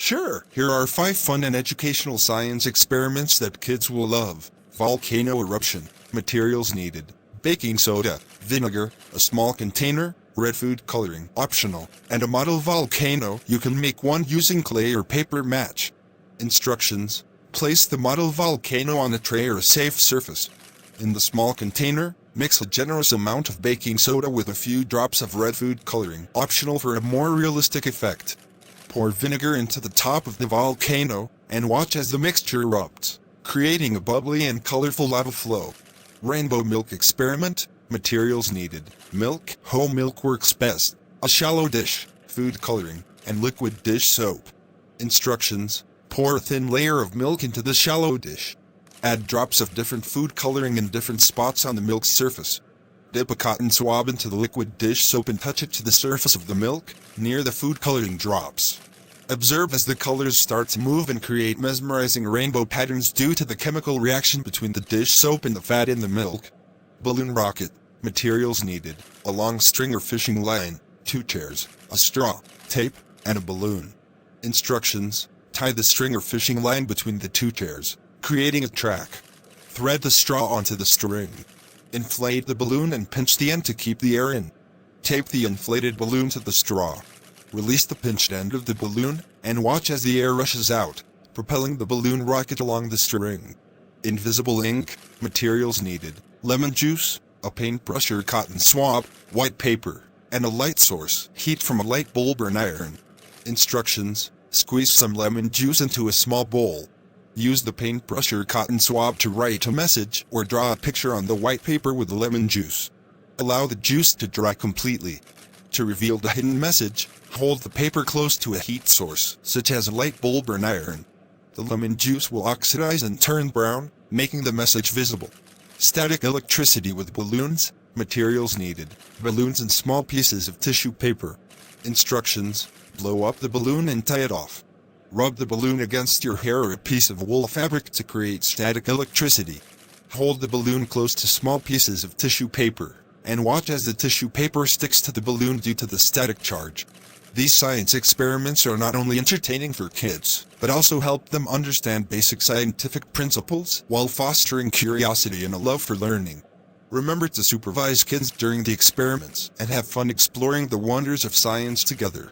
Sure, here are 5 fun and educational science experiments that kids will love. Volcano eruption. Materials needed: baking soda, vinegar, a small container, red food coloring optional, and a model volcano. You can make one using clay or paper match. Instructions: place the model volcano on a tray or a safe surface. In the small container, mix a generous amount of baking soda with a few drops of red food coloring optional for a more realistic effect. Pour vinegar into the top of the volcano, and watch as the mixture erupts, creating a bubbly and colorful lava flow. Rainbow milk experiment. Materials needed: milk, whole milk works best, a shallow dish, food coloring, and liquid dish soap. Instructions: pour a thin layer of milk into the shallow dish. Add drops of different food coloring in different spots on the milk's surface. Dip a cotton swab into the liquid dish soap and touch it to the surface of the milk, near the food coloring drops. Observe as the colors start to move and create mesmerizing rainbow patterns due to the chemical reaction between the dish soap and the fat in the milk. Balloon rocket. Materials needed: a long string or fishing line, 2 chairs, a straw, tape, and a balloon. Instructions: tie the string or fishing line between the 2 chairs, creating a track. Thread the straw onto the string. Inflate the balloon and pinch the end to keep the air in. Tape the inflated balloon to the straw. Release the pinched end of the balloon, and watch as the air rushes out, propelling the balloon rocket along the string. Invisible ink. Materials needed: lemon juice, a paintbrush or cotton swab, white paper, and a light source, heat from a light bulb or an iron. Instructions: squeeze some lemon juice into a small bowl. Use the paintbrush or cotton swab to write a message or draw a picture on the white paper with the lemon juice. Allow the juice to dry completely. To reveal the hidden message, hold the paper close to a heat source, such as a light bulb or an iron. The lemon juice will oxidize and turn brown, making the message visible. Static electricity with balloons. Materials needed: balloons and small pieces of tissue paper. Instructions: blow up the balloon and tie it off. Rub the balloon against your hair or a piece of wool fabric to create static electricity. Hold the balloon close to small pieces of tissue paper, and watch as the tissue paper sticks to the balloon due to the static charge. These science experiments are not only entertaining for kids, but also help them understand basic scientific principles while fostering curiosity and a love for learning. Remember to supervise kids during the experiments and have fun exploring the wonders of science together.